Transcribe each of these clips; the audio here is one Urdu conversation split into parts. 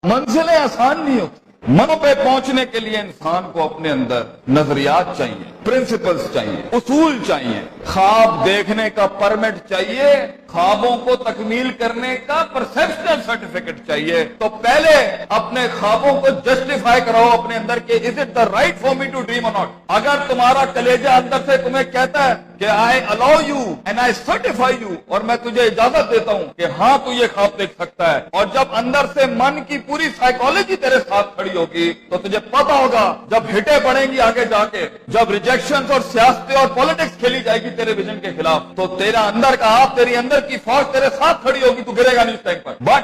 منزلیں آسان نہیں ہوتی. منوں پہ پہنچنے کے لیے انسان کو اپنے اندر نظریات چاہیے, پرنسپلز چاہیے, اصول چاہیے, خواب دیکھنے کا پرمٹ چاہیے, خوابوں کو تکمیل کرنے کا پرسپشنل سرٹیفکیٹ چاہیے. تو پہلے اپنے خوابوں کو جسٹیفائی کراؤ اپنے اندر کہ is it the right for me to dream اور ناٹ. اگر تمہارا کلیجہ اندر سے تمہیں کہتا ہے کہ I allow you and I certify you, اور میں تجھے اجازت دیتا ہوں کہ ہاں تو یہ خواب دیکھ سکتا ہے, اور جب اندر سے من کی پوری سائیکالوجی تیرے ساتھ کھڑی ہوگی تو تجھے پتا ہوگا جب ہٹیں پڑیں گی آگے جا کے, جب ریجیکشن اور سیاستیں اور پالیٹکس کھیلی جائے گی تیرے ویژن کے خلاف, تو تیرا اندر کا آپ, تیری اندر کی فوج تیرے ساتھ کھڑی ہوگی, تو گرے گا نہیں اس ٹائم پر. بٹ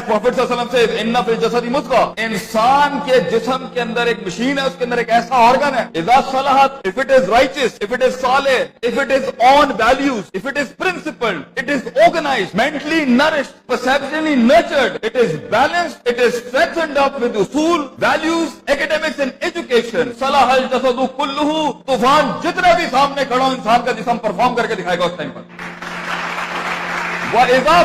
پروفیٹ صلی اللہ علیہ وسلم سے ان فی الجسد مضغہ, انسان کے جسم کے اندر ایک مشین ہے, اس کے اندر ایک ایسا آرگن ہے, اذا صلحت, if it is righteous, if it is Saleh, if it is on values, if it is principled, it is organized, mentally nourished, perceptually nurtured, it is balanced, it is strengthened up with usul, values, academics and education. صلح الجسد كله, طوفان جتنے بھی سامنے کھڑا ہو انسان کا جسم پرفارم کر کے دکھائے گا اس ٹائم پر. وَإِذَا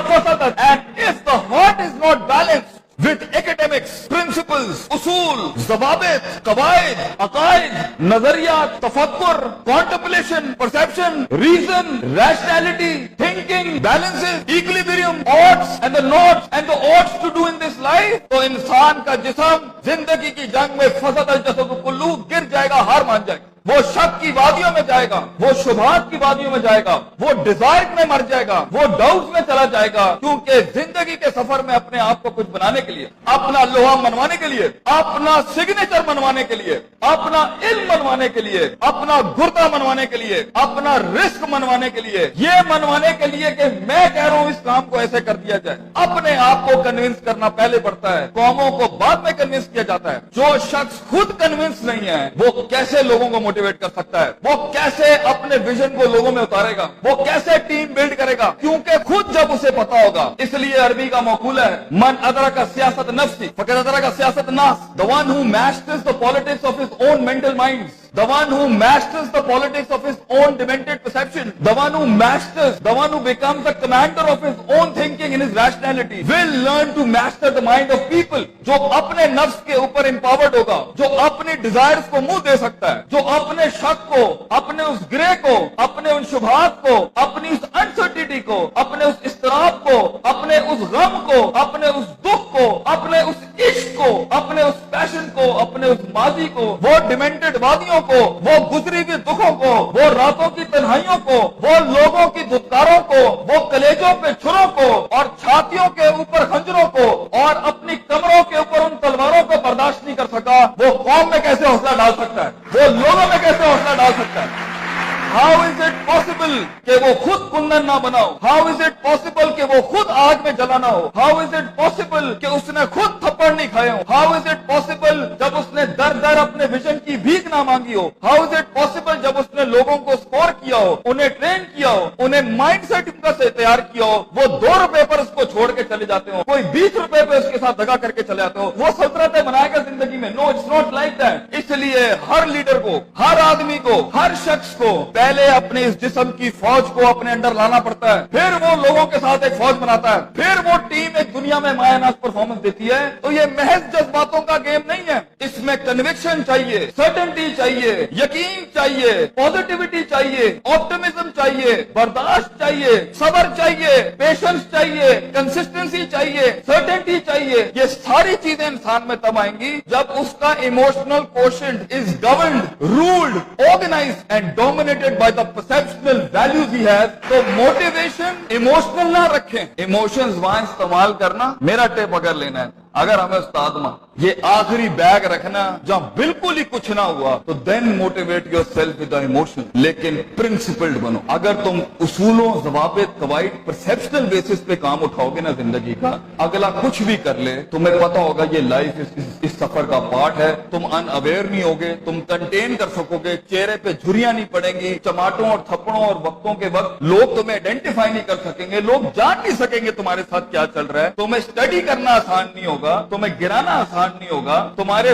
فَسَدَتْ, and if the heart is not balanced with academics, principles, اصول, ضوابط, قواعد, عقائد, نظریات, تفکر, contemplation, perception, reason, rationality, thinking, balances, equilibrium, odds and the nots and the odds to do in this life, تو انسان کا جسم زندگی کی جنگ میں فسد الجسد کلو, گر جائے گا, ہار مان جائے گا, وہ شک کی وادیوں میں جائے گا, وہ شبہات کی وادیوں میں جائے گا, وہ ڈیزائر میں مر جائے گا, وہ ڈاؤٹ میں چلا جائے گا, کیونکہ زندگی کے سفر میں اپنے آپ کو کچھ بنانے کے لیے, اپنا لوہا منوانے کے لیے, اپنا سگنیچر منوانے کے لیے, اپنا علم منوانے کے لیے, اپنا گردہ منوانے کے لیے, اپنا رزق منوانے کے لیے, یہ منوانے کے لیے کہ میں کہہ رہا ہوں اس کام کو ایسے کر دیا جائے, اپنے آپ کو کنونس کرنا پہلے پڑتا ہے, قوموں کو بعد میں کنونس کیا جاتا ہے. جو شخص خود کنونس نہیں ہے وہ کیسے لوگوں کو موٹیویٹ کر سکتا ہے, وہ کیسے اپنے ویژن کو لوگوں میں اتارے گا, وہ کیسے ٹیم بلڈ کرے گا, کیونکہ خود جب اسے پتا ہوگا. اس لیے عربی کا مقولہ ہے, من ادرک سیاست نفسی فقد ادرک سیاست الناس, the one who masters the politics of his own mental minds, the one who masters the politics of his own demented perception, the one who masters, the one who becomes the commander of his own thinking in his rationality, will learn to master the mind of people. جو اپنے نفس کے اوپر empowered ہوگا, جو اپنی desires کو منہ دے سکتا ہے, جو اپنے شک کو, اپنے اس گرے کو, اپنے ان شبہات کو, اپنی اس انسرٹینٹی کو, اپنے اس اضطراب کو, اپنے اس غم کو, اپنے اس دکھ کو, اپنے اس عشق کو, اپنے اس پیشن کو, اپنے اس ماضی کو, وہ ڈیمنٹڈ وادیوں کو, وہ گزری ہوئی دکھوں کو, وہ راتوں کی تنہائیوں کو, وہ لوگوں کی دھتکاروں کو, وہ کلیجوں پہ چھروں کو اور چھاتیوں کے اوپر خنجروں کو اور اپنی کمروں کے اوپر ان تلواروں کو برداشت نہیں کر سکا, وہ قوم میں کیسے حوصلہ ڈال سکتا ہے, وہ لوگوں میں کیسے حوصلہ ڈال سکتا ہے. How is it possible کہ وہ خود کندن نہ بناؤ, how is it possible کہ وہ خود آگ میں جلا نہ ہو, how is it possible کہ اس نے خود تھپڑ نہیں کھائے ہو, how is it possible جب اس نے در در اپنے ویژن کی بھیک نہ مانگی ہو, how is it possible جب اس نے لوگوں کو سکور کیا ہو, انہیں ٹرین کیا ہو, انہیں مائنڈ سیٹ ان کا سے تیار کیا ہو, وہ 2 روپے پر اس کو چھوڑ کے چلے جاتے ہو, کوئی 20 روپے پہ اس کے ساتھ دگا کر کے چلے جاتے ہو, وہ سلطنتیں بنائے گا زندگی میں. نو, اٹس ناٹ لائک دیٹ. اس لیے ہر لیڈر کو, ہر آدمی کو, ہر شخص کو پہلے اپنے اس جسم کی فوج کو اپنے اندر لانا پڑتا ہے, پھر وہ لوگوں کے ساتھ ایک فوج بناتا ہے, پھر وہ ٹیم ایک دنیا میں مایہ ناز پرفارمنس دیتی ہے. تو یہ محض جذباتوں کا گیم نہیں ہے, اس میں کنوکشن چاہیے, سرٹنٹی چاہیے, یقین چاہیے, پازیٹیوٹی چاہیے, آپٹمزم چاہیے, برداشت چاہیے, صبر چاہیے, پیشنس چاہیے, کنسسٹنسی چاہیے, سرٹنٹی چاہیے. یہ ساری چیزیں انسان میں تب آئیں گی جب اس کا emotional quotient is governed, ruled, organized and dominated by the perceptual values he has. تو موٹیویشن ایموشنل نہ رکھیں, ایموشنز وہاں استعمال کرنا. میرا ٹیپ اگر لینا ہے, اگر ہمیں استاد ماں یہ آخری بیگ رکھنا جہاں بالکل ہی کچھ نہ ہوا, تو then motivate yourself with emotion, لیکن پرنسپلڈ بنو. اگر تم اصولوں, ضوابط, قواعد, پرسپشنل بیسس پہ کام اٹھاؤ گے نا زندگی کا, اگلا کچھ بھی کر لے تمہیں پتا ہوگا یہ لائف اس سفر کا پارٹ ہے. تم ان اویئر نہیں ہوگے, تم کنٹین کر سکو گے, چہرے پہ جھریاں نہیں پڑیں گی, چماٹوں اور تھپڑوں اور وقتوں کے وقت لوگ تمہیں آئیڈینٹیفائی نہیں کر سکیں گے, لوگ جان نہیں سکیں گے تمہارے ساتھ کیا چل رہا ہے. تمہیں اسٹڈی کرنا آسان نہیں ہوگا, تمہیں گرانا آسان نہیں ہوگا, تمہارے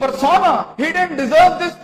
persona, he didn't deserve this